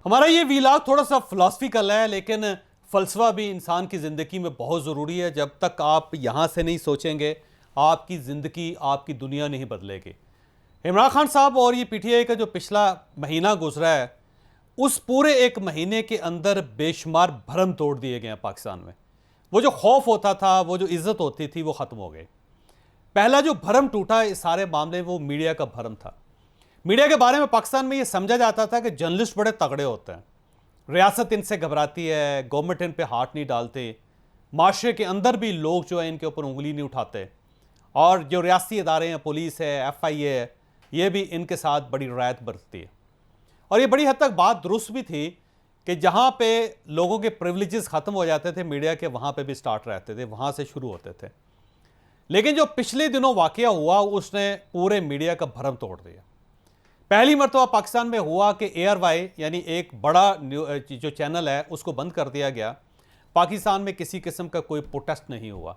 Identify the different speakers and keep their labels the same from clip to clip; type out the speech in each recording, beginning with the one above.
Speaker 1: हमारा ये वीलॉग थोड़ा सा फिलॉसफिकल है, लेकिन फ़लसफ़ा भी इंसान की ज़िंदगी में बहुत ज़रूरी है। जब तक आप यहाँ से नहीं सोचेंगे, आपकी ज़िंदगी, आपकी दुनिया नहीं बदलेगी। इमरान खान साहब और ये पीटीआई का जो पिछला महीना गुजरा है, उस पूरे एक महीने के अंदर बेशुमार भरम तोड़ दिए गए हैं पाकिस्तान में। वो जो खौफ होता था, वो जो इज़्ज़त होती थी, वो ख़त्म हो गई। पहला जो भरम टूटा इस सारे मामले में, वो मीडिया का भरम था। मीडिया के बारे में पाकिस्तान में ये समझा जाता था कि जर्नलिस्ट बड़े तगड़े होते हैं, रियासत इनसे घबराती है, गवर्नमेंट इन पे हाथ नहीं डालते, माशरे के अंदर भी लोग जो है इनके ऊपर उंगली नहीं उठाते, और जो रियासती इदारे हैं, पुलिस है, FIA है, ये भी इनके साथ बड़ी रियायत बरतती है। और ये बड़ी हद तक बात दुरुस्त भी थी कि जहाँ पे लोगों के प्रिविलेजेस ख़त्म हो जाते थे मीडिया के, वहाँ पे भी स्टार्ट रहते थे, वहाँ से शुरू होते थे। लेकिन जो पिछले दिनों वाक़या हुआ, उसने पूरे मीडिया का भरम तोड़ दिया। पहली मरतबा पाकिस्तान में हुआ कि ARY यानी एक बड़ा जो चैनल है, उसको बंद कर दिया गया। पाकिस्तान में किसी किस्म का कोई प्रोटेस्ट नहीं हुआ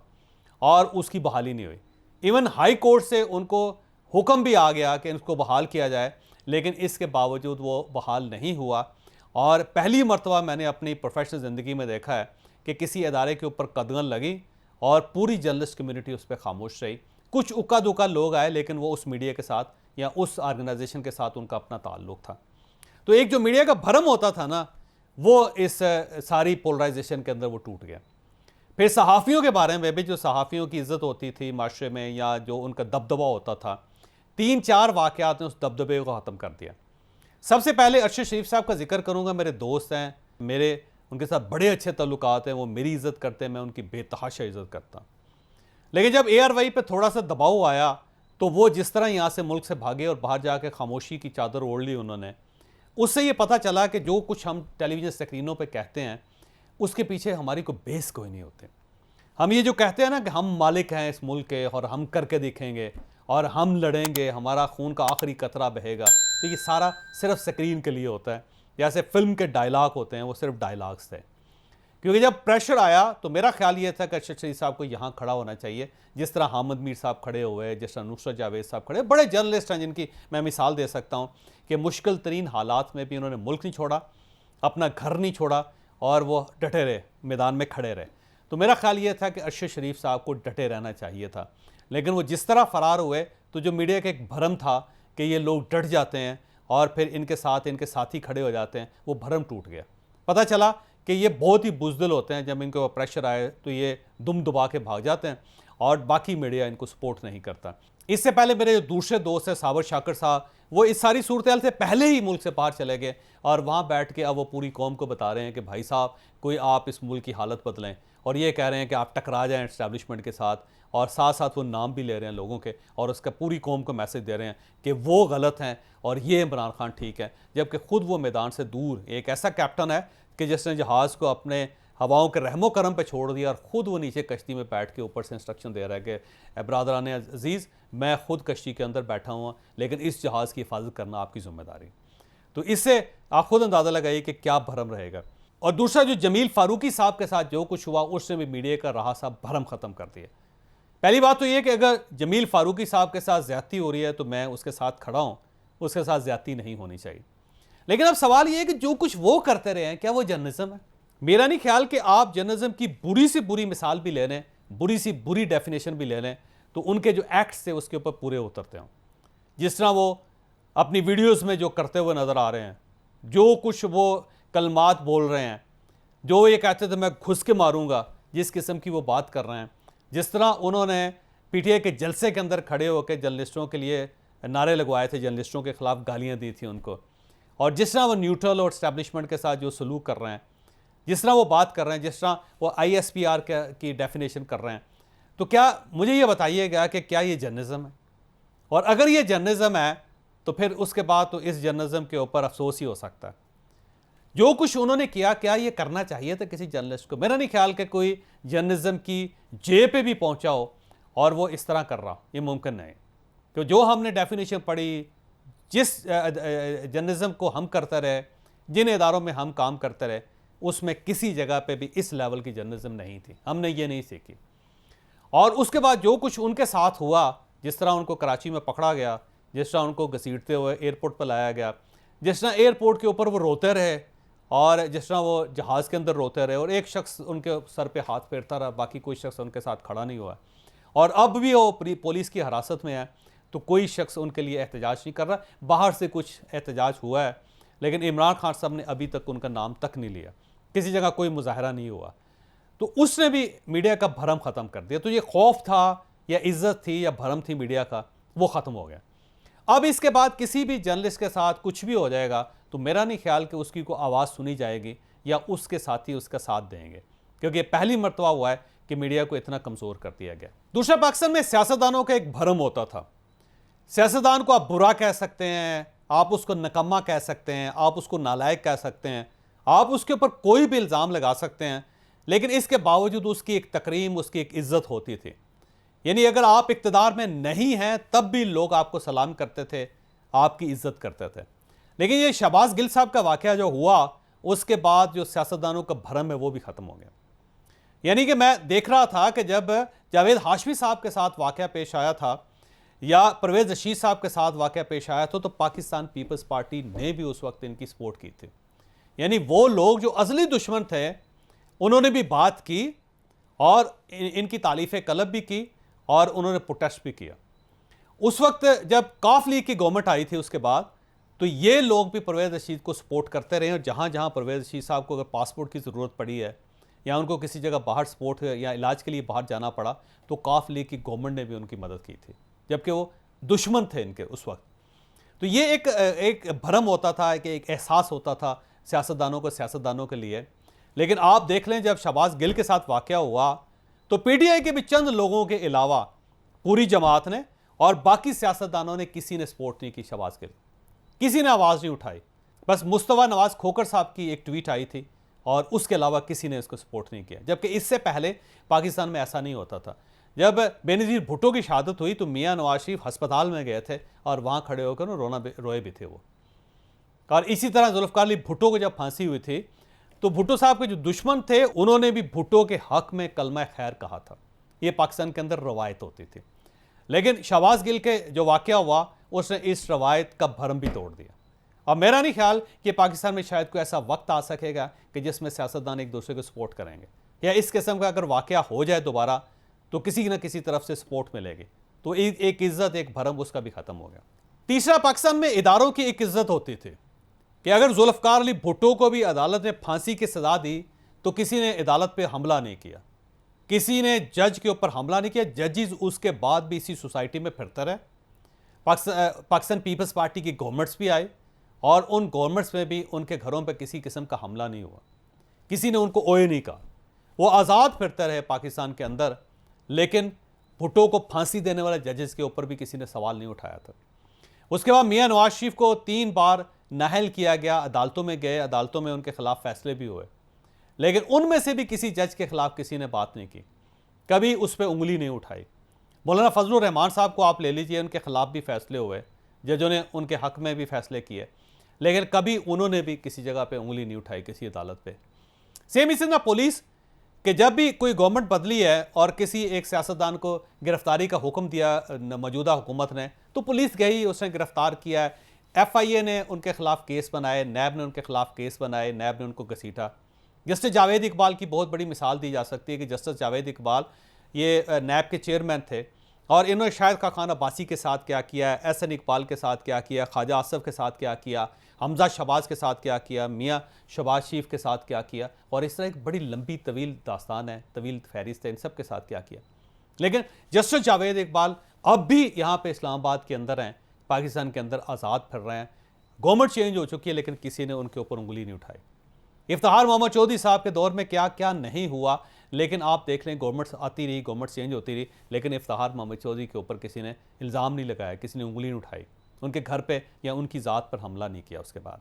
Speaker 1: और उसकी बहाली नहीं हुई। इवन हाई कोर्ट से उनको हुक्म भी आ गया कि इसको बहाल किया जाए, लेकिन इसके बावजूद वो बहाल नहीं हुआ। और पहली मरतबा मैंने अपनी प्रोफेशनल ज़िंदगी में देखा है कि किसी अदारे के ऊपर कदगन लगी और पूरी जर्नलिस्ट कम्युनिटी उस पर खामोश रही। कुछ उक्का दुक्का लोग आए, लेकिन वो उस मीडिया के साथ या उस ऑर्गेनाइजेशन के साथ उनका अपना ताल्लुक था। तो एक जो मीडिया का भरम होता था ना, वो इस सारी पोलराइजेशन के अंदर वो टूट गया। फिर सहाफ़ियों के बारे में भी, जो सहाफ़ियों की इज़्ज़त होती थी माशरे में या जो उनका दबदबा होता था, 3-4 वाक़यात ने उस दबदबे को ख़त्म कर दिया। सबसे पहले अरशद शरीफ साहब का जिक्र करूँगा। मेरे दोस्त हैं, मेरे उनके साथ बड़े अच्छे ताल्लुकात हैं, वो मेरी इज़्ज़त करते हैं, मैं उनकी बेतहाशा इज़्ज़त करता। लेकिन जब ARY पे थोड़ा सा दबाव आया, तो वो जिस तरह यहाँ से मुल्क से भागे और बाहर जाके खामोशी की चादर ओढ़ ली उन्होंने, उससे ये पता चला कि जो कुछ हम टेलीविज़न स्क्रीनों पे कहते हैं, उसके पीछे हमारी कोई बेस कोई नहीं होते। हम ये जो कहते हैं ना कि हम मालिक हैं इस मुल्क के और हम करके दिखेंगे और हम लड़ेंगे, हमारा खून का आखिरी कतरा बहेगा, तो ये सारा सिर्फ स्क्रीन के लिए होता है। जैसे फिल्म के डायलॉग होते हैं, वो सिर्फ डायलॉग्स थे। क्योंकि जब प्रेशर आया तो मेरा ख्याल ये था कि अरशद शरीफ साहब को यहाँ खड़ा होना चाहिए, जिस तरह हामिद मीर साहब खड़े हुए, जिस तरह नुसरत जावेद साहब खड़े, बड़े जर्नलिस्ट हैं जिनकी मैं मिसाल दे सकता हूँ कि मुश्किल तरीन हालात में भी उन्होंने मुल्क नहीं छोड़ा, अपना घर नहीं छोड़ा और वो डटे रहे, मैदान में खड़े रहे। तो मेरा ख्याल ये था कि अरशद शरीफ साहब को डटे रहना चाहिए था। लेकिन वो जिस तरह फ़रार हुए, तो जो मीडिया का एक भरम था कि ये लोग डट जाते हैं और फिर इनके साथ इनके साथी खड़े हो जाते हैं, वो भरम टूट गया। पता चला कि ये बहुत ही बुज़दिल होते हैं, जब इनके ऊपर प्रेशर आए तो ये दुम दबा के भाग जाते हैं और बाकी मीडिया इनको सपोर्ट नहीं करता। इससे पहले मेरे जो दूसरे दोस्त हैं साबर शाकर साहब, वो इस सारी सूरत हाल से पहले ही मुल्क से बाहर चले गए और वहाँ बैठ के अब वो पूरी कौम को बता रहे हैं कि भाई साहब, कोई आप इस मुल्क की हालत बदलें, और ये कह रहे हैं कि आप टकरा जाएँ इस्टेब्लिशमेंट के साथ, और साथ साथ वो नाम भी ले रहे हैं लोगों के और उसका पूरी कौम को मैसेज दे रहे हैं कि वो गलत हैं और ये इमरान खान ठीक है। जबकि खुद वो मैदान से दूर एक ऐसा कैप्टन है कि जिसने जहाज़ को अपने हवाओं के रहमो करम पे छोड़ दिया और ख़ुद वो नीचे कश्ती में बैठ के ऊपर से इंस्ट्रक्शन दे रहा है कि बरादरान अजीज़, मैं खुद कश्ती के अंदर बैठा हुआ, लेकिन इस जहाज़ की हिफाजत करना आपकी ज़िम्मेदारी। तो इससे आप खुद अंदाज़ा लगाइए कि क्या भरम रहेगा। और दूसरा, जो जमील फारूकी साहब के साथ जो कुछ हुआ, उसने भी मीडिया का रहा साहब भरम ख़त्म कर दिया। पहली बात तो ये कि अगर जमील फारूकी साहब के साथ ज़्यादती हो रही है तो मैं उसके साथ खड़ा हूँ, उसके साथ ज़्यादती नहीं होनी चाहिए। लेकिन अब सवाल ये है कि जो कुछ वो करते रहे हैं, क्या वो जर्नलिज्म है? मेरा नहीं ख्याल कि आप जर्नलिज्म की बुरी से बुरी मिसाल भी ले लें, बुरी सी बुरी डेफिनेशन भी ले लें, तो उनके जो एक्ट्स थे उसके ऊपर पूरे उतरते हों। जिस तरह वो अपनी वीडियोस में जो करते हुए नज़र आ रहे हैं, जो कुछ वो कलमात बोल रहे हैं, जो ये कहते थे मैं घुस के मारूंगा, जिस किस्म की वो बात कर रहे हैं, जिस तरह उन्होंने PTI के जलसे के अंदर खड़े होकर जर्नलिस्टों के लिए नारे लगवाए थे, जर्नलिस्टों के ख़िलाफ़ गालियाँ दी थी उनको, और जिस तरह वो न्यूट्रल और इस्टेब्लिशमेंट के साथ जो सलूक कर रहे हैं, जिस तरह वो बात कर रहे हैं, जिस तरह वो ISPR की डेफिनेशन कर रहे हैं, तो क्या मुझे ये बताइएगा कि क्या ये जर्नलिज्म है? और अगर ये जर्नलिज्म है तो फिर उसके बाद तो इस जर्नलिज्म के ऊपर अफसोस ही हो सकता है। जो कुछ उन्होंने किया, क्या ये करना चाहिए था किसी जर्नलिस्ट को? मेरा नहीं ख्याल कि कोई जर्नलिज्म की जेब पे भी पहुंचा हो और वो इस तरह कर रहा हो, ये मुमकिन नहीं। तो जो हमने डेफिनेशन पढ़ी, जिस जर्नलिज्म को हम करते रहे, जिन इदारों में हम काम करते रहे, उसमें किसी जगह पे भी इस लेवल की जर्नलिज्म नहीं थी, हमने ये नहीं सीखी। और उसके बाद जो कुछ उनके साथ हुआ, जिस तरह उनको कराची में पकड़ा गया, जिस तरह उनको घसीटते हुए एयरपोर्ट पर लाया गया, जिस तरह एयरपोर्ट के ऊपर वो रोते रहे और जिस तरह वो जहाज़ के अंदर रोते रहे और एक शख्स उनके सर पे हाथ फेरता रहा, बाकी कोई शख्स उनके साथ खड़ा नहीं हुआ। और अब भी वो पुलिस की हिरासत में है, तो कोई शख्स उनके लिए एहतजाज नहीं कर रहा। बाहर से कुछ एहतजाज हुआ है, लेकिन इमरान खान साहब ने अभी तक उनका नाम तक नहीं लिया, किसी जगह कोई मुजाहरा नहीं हुआ। तो उसने भी मीडिया का भरम ख़त्म कर दिया। तो ये खौफ था या इज्जत थी या भरम थी मीडिया का, वो ख़त्म हो गया। अब इसके बाद किसी भी जर्नलिस्ट के साथ कुछ भी हो जाएगा तो मेरा नहीं ख्याल कि उसकी को आवाज़ सुनी जाएगी या उसके साथी उसका साथ देंगे, क्योंकि ये पहली मरतबा हुआ है कि मीडिया को इतना कमज़ोर कर दिया गया। दूसरा, पाकिस्तान में सियासतदानों का एक भरम होता था। सियासतदान को आप बुरा कह सकते हैं, आप उसको नकम्मा कह सकते हैं, आप उसको नालायक कह सकते हैं, आप उसके ऊपर कोई भी इल्ज़ाम लगा सकते हैं, लेकिन इसके बावजूद उसकी एक तकरीम, उसकी एक इज्जत होती थी। यानी अगर आप इक़्तिदार में नहीं हैं तब भी लोग आपको सलाम करते थे, आपकी इज्जत करते थे। लेकिन ये शहबाज गिल साहब का वाक़या जो हुआ, उसके बाद जो सियासतदानों का भरम है वो भी ख़त्म हो गया। यानी कि मैं देख रहा था कि जब जावेद हाशमी साहब के साथ वाक़या पेश आया था या परवेज़ रशीद साहब के साथ वाक़या पेश आया था, तो पाकिस्तान पीपल्स पार्टी ने भी उस वक्त इनकी सपोर्ट की थी। यानी वो लोग जो असली दुश्मन थे उन्होंने भी बात की और इनकी तारीफ़ कलब भी की और उन्होंने प्रोटेस्ट भी किया। उस वक्त जब काफ लीग की गवर्नमेंट आई थी उसके बाद, तो ये लोग भी परवेज़ रशीद को सपोर्ट करते रहे और जहाँ जहाँ परवेज़ रशीद साहब को अगर पासपोर्ट की ज़रूरत पड़ी है या उनको किसी जगह बाहर सपोर्ट या इलाज के लिए बाहर जाना पड़ा, तो काफ लीग की गवर्नमेंट ने भी उनकी मदद की थी, जबकि वो दुश्मन थे इनके उस वक्त। तो ये एक भरम होता था, कि एक एहसास होता था सियासतदानों के लिए। लेकिन आप देख लें, जब शहबाज गिल के साथ वाक़या हुआ तो पीटीआई के भी चंद लोगों के अलावा पूरी जमात ने और बाकी सियासतदानों ने किसी ने सपोर्ट नहीं की शहबाज गिल, किसी ने आवाज़ नहीं उठाई। बस मुस्तफ़ा नवाज़ खोखर साहब की एक ट्वीट आई थी और उसके अलावा किसी ने उसको सपोर्ट नहीं किया। जबकि इससे पहले पाकिस्तान में ऐसा नहीं होता था। जब बेनज़ीर भुट्टो की शहादत हुई तो मियाँ नवाज शरीफ अस्पताल में गए थे और वहाँ खड़े होकर रोए भी थे वो। और इसी तरह जुल्फ़िकार अली भुट्टो को जब फांसी हुई थी तो भुट्टो साहब के जो दुश्मन थे उन्होंने भी भुट्टो के हक में कलमा खैर कहा था। ये पाकिस्तान के अंदर रवायत होती थी। लेकिन शहबाज गिल के जो वाक़या हुआ उसने इस रवायत का भरम भी तोड़ दिया। अब मेरा नहीं ख्याल कि पाकिस्तान में शायद कोई ऐसा वक्त आ सकेगा कि जिसमें सियासतदान एक दूसरे को सपोर्ट करेंगे, या इस किस्म का अगर वाक़या हो जाए दोबारा तो किसी न किसी तरफ से सपोर्ट मिलेगी, तो एक इज्जत, एक भरम उसका भी ख़त्म हो गया। तीसरा, पाकिस्तान में इदारों की एक इज्जत होती थी कि अगर जुल्फ़िकार अली भुट्टो को भी अदालत ने फांसी की सज़ा दी तो किसी ने अदालत पे हमला नहीं किया, किसी ने जज के ऊपर हमला नहीं किया। जजेस उसके बाद भी इसी सोसाइटी में फिरते रहे। पाकिस्तान पीपल्स पार्टी की गवर्नमेंट्स भी आए और उन गवर्नमेंट्स में भी उनके घरों पर किसी किस्म का हमला नहीं हुआ, किसी ने उनको ओए नहीं कहा। वो आज़ाद फिरते रहे पाकिस्तान के अंदर, लेकिन भुट्टो को फांसी देने वाले जजेस के ऊपर भी किसी ने सवाल नहीं उठाया था। उसके बाद मियाँ नवाज शरीफ को 3 बार नाहल किया गया, अदालतों में गए, अदालतों में उनके खिलाफ फैसले भी हुए, लेकिन उनमें से भी किसी जज के खिलाफ किसी ने बात नहीं की, कभी उस पर उंगली नहीं उठाई। मौलाना फजलुर रहमान साहब को आप ले लीजिए, उनके खिलाफ भी फैसले हुए, जजों ने उनके हक में भी फैसले किए, लेकिन कभी उन्होंने भी किसी जगह पे उंगली नहीं उठाई किसी अदालत पे। सेम इसी तरह पुलिस कि जब भी कोई गवर्नमेंट बदली है और किसी एक सियासतदान को गिरफ्तारी का हुक्म दिया मौजूदा हुकूमत ने, तो पुलिस गई, उसने गिरफ्तार किया। FIA ने उनके खिलाफ केस बनाए, नैब ने उनके खिलाफ केस बनाए, नैब ने उनको घसीटा। जस्टिस जावेद इकबाल की बहुत बड़ी मिसाल दी जा सकती है कि जस्टिस जावेद इकबाल ये नैब के चेयरमैन थे और इन्होंने शाहिद खान अब्बासी के साथ क्या किया, SN इकबाल के साथ क्या किया, ख्वाजा आसफ के साथ क्या किया, हमजा शहबाज के साथ क्या किया, मियाँ शहबाज शरीफ के साथ क्या किया, और इस तरह एक बड़ी लंबी तवील दास्तान है, तवील फहरिस्त है, इन सब के साथ क्या किया। लेकिन जस्टिस जावेद इकबाल अब भी यहाँ पे इस्लामाबाद के अंदर हैं, पाकिस्तान के अंदर आज़ाद फिर रहे हैं। गवर्नमेंट चेंज हो चुकी है लेकिन किसी ने उनके ऊपर उंगली नहीं उठाई। इफ्तिखार मोहम्मद चौधरी साहब के दौर में क्या क्या नहीं हुआ, लेकिन आप देख लें गवर्नमेंट आती रही, गवर्नमेंट चेंज होती रही, लेकिन इफ्तिखार मोहम्मद चौधरी के ऊपर किसी ने इल्ज़ाम नहीं लगाया, किसी ने उंगली नहीं उठाई, उनके घर पे या उनकी ज़ात पर हमला नहीं किया उसके बाद।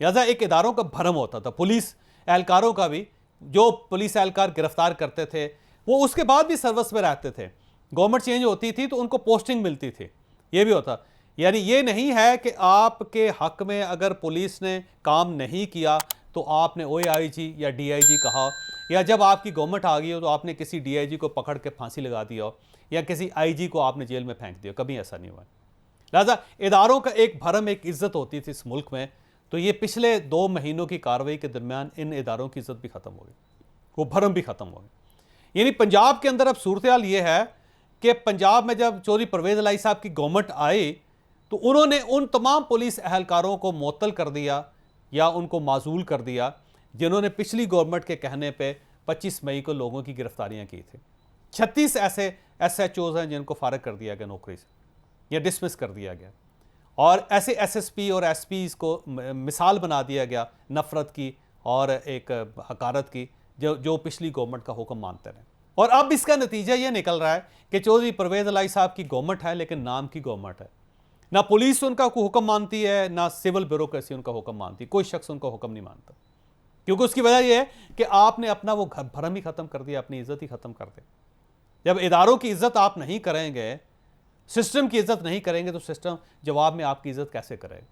Speaker 1: लिहाजा एक इदारों का भरम होता था। पुलिस एहलकारों का भी, जो पुलिस एहलकार गिरफ्तार करते थे वो उसके बाद भी सर्विस में रहते थे। गवर्नमेंट चेंज होती थी तो उनको पोस्टिंग मिलती थी, ये भी होता। यानी ये नहीं है कि आपके हक में अगर पुलिस ने काम नहीं किया तो आपने OAIG या DIG कहा, या जब आपकी गवर्नमेंट आ गई हो तो आपने किसी DIG को पकड़ के फांसी लगा दिया हो या किसी IG को आपने जेल में फेंक दिया, कभी ऐसा नहीं हुआ। लिहाजा इदारों का एक भरम, एक इज्जत होती थी इस मुल्क में, तो ये पिछले 2 महीनों की कार्रवाई के दरमियान इन इदारों की इज्जत भी ख़त्म हो गई, वो भरम भी ख़त्म हो गई। यानी पंजाब के अंदर अब सूरत हाल ये है कि पंजाब में जब चौधरी परवेज़ इलाही साहब की गवर्नमेंट आई तो उन्होंने उन तमाम पुलिस एहलकारों को मुअत्तल कर दिया या उनको माजूल कर दिया जिन्होंने पिछली गवर्नमेंट के कहने पे 25 मई को लोगों की गिरफ्तारियां की थी। 36 ऐसे SHOs हैं जिनको फारिग कर दिया गया नौकरी से या डिसमिस कर दिया गया, और ऐसे SSP और SPs को मिसाल बना दिया गया नफरत की और एक हकारत की, जो पिछली गवर्नमेंट का हुक्म मानते रहे। और अब इसका नतीजा ये निकल रहा है कि चौधरी परवेज़ इलाही साहब की गवर्नमेंट है लेकिन नाम की गवर्नमेंट है। ना पुलिस उनका कोई हुक्म मानती है, ना सिविल ब्यूरोक्रेसी उनका हुक्म मानती है, कोई शख्स उनका हुक्म नहीं मानता। क्योंकि उसकी वजह यह है कि आपने अपना वो भरम ही खत्म कर दिया, अपनी इज्जत ही खत्म कर दी। जब इदारों की इज्जत आप नहीं करेंगे, सिस्टम की इज्जत नहीं करेंगे, तो सिस्टम जवाब में आपकी इज्जत कैसे करेगा?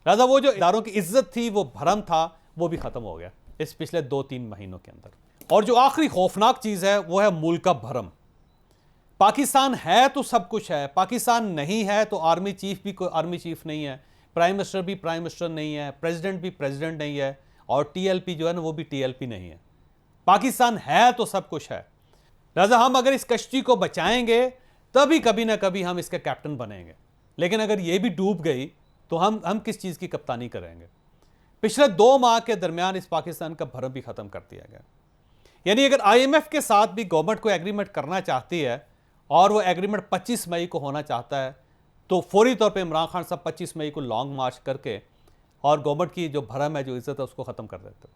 Speaker 1: लिहाजा वो जो इदारों की इज्जत थी, वो भरम था, वो भी खत्म हो गया इस पिछले 2-3 महीनों के अंदर। और जो आखिरी खौफनाक चीज है वो है मुल्क का भरम। पाकिस्तान है तो सब कुछ है, पाकिस्तान नहीं है तो आर्मी चीफ भी कोई आर्मी चीफ नहीं है, प्राइम मिनिस्टर भी प्राइम मिनिस्टर नहीं है, प्रेसिडेंट भी प्रेसिडेंट नहीं है, और TLP जो है ना वो भी TLP नहीं है। पाकिस्तान है तो सब कुछ है। लिहाजा हम अगर इस कश्ती को बचाएंगे तभी कभी ना कभी हम इसके कैप्टन बनेंगे, लेकिन अगर ये भी डूब गई तो हम किस चीज़ की कप्तानी करेंगे? पिछले 2 माह के दरमियान इस पाकिस्तान का भरम भी ख़त्म कर दिया गया। यानी अगर IMF के साथ भी गवर्नमेंट को एग्रीमेंट करना चाहती है और वो एग्रीमेंट 25 मई को होना चाहता है, तो फौरी तौर पे इमरान खान साहब 25 मई को लॉन्ग मार्च करके और गवर्नमेंट की जो भरम है, जो इज्जत है, उसको ख़त्म कर देते।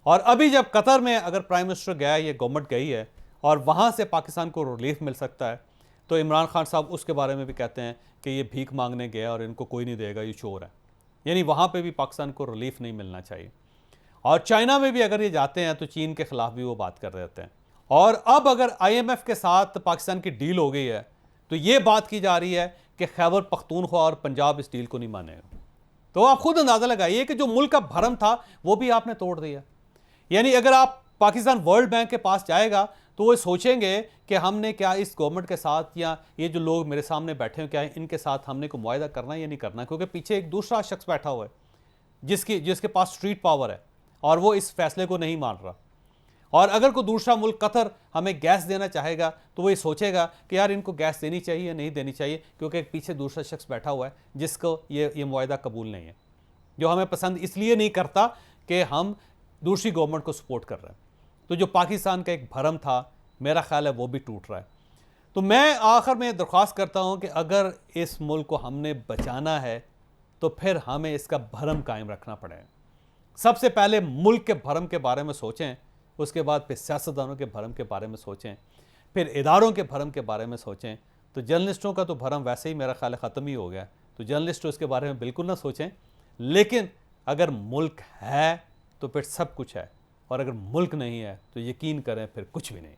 Speaker 1: और अभी जब कतर में अगर प्राइम मिनिस्टर गया, ये गवर्नमेंट गई है और वहाँ से पाकिस्तान को रिलीफ मिल सकता है, तो इमरान खान साहब उसके बारे में भी कहते हैं कि ये भीख मांगने गया और इनको कोई नहीं देगा, ये चोर है। यानी वहाँ पे भी पाकिस्तान को रिलीफ नहीं मिलना चाहिए। और चाइना में भी अगर ये जाते हैं तो चीन के ख़िलाफ़ भी वो बात कर देते हैं। और अब अगर IMF के साथ पाकिस्तान की डील हो गई है तो ये बात की जा रही है कि खैबर पख्तूनख्वा और पंजाब इस डील को नहीं मानेगा। तो आप खुद अंदाज़ा लगाइए कि जो मुल्क का भरम था वो भी आपने तोड़ दिया। यानी अगर आप पाकिस्तान वर्ल्ड बैंक के पास जाएगा तो वो सोचेंगे कि हमने क्या इस गवर्नमेंट के साथ, या ये जो लोग मेरे सामने बैठे हैं, क्या इनके साथ हमने कोई मुआहदा करना है या नहीं करना, क्योंकि पीछे एक दूसरा शख्स बैठा हुआ है जिसके पास स्ट्रीट पावर है और वो इस फैसले को नहीं मान रहा। और अगर कोई दूसरा मुल्क कतर हमें गैस देना चाहेगा तो वो ये सोचेगा कि यार इनको गैस देनी चाहिए या नहीं देनी चाहिए, क्योंकि एक पीछे दूसरा शख्स बैठा हुआ है जिसको ये मुआहदा कबूल नहीं है, जो हमें पसंद इसलिए नहीं करता कि हम दूसरी गवर्नमेंट को सपोर्ट कर रहे हैं। तो जो पाकिस्तान का एक भरम था, मेरा ख्याल है वो भी टूट रहा है। तो मैं आखिर में दरख्वास्त करता हूँ कि अगर इस मुल्क को हमने बचाना है तो फिर हमें इसका भरम कायम रखना पड़ेगा। सबसे पहले मुल्क के भरम के बारे में सोचें, उसके बाद फिर सियासतदानों के भरम के बारे में सोचें, फिर इदारों के भरम के बारे में सोचें। तो जर्नलिस्टों का तो भरम वैसे ही मेरा ख्याल ख़त्म ही हो गया, तो जर्नलिस्ट इसके बारे में बिल्कुल ना सोचें। लेकिन अगर मुल्क है तो फिर सब कुछ है, और अगर मुल्क नहीं है तो यकीन करें फिर कुछ भी नहीं है।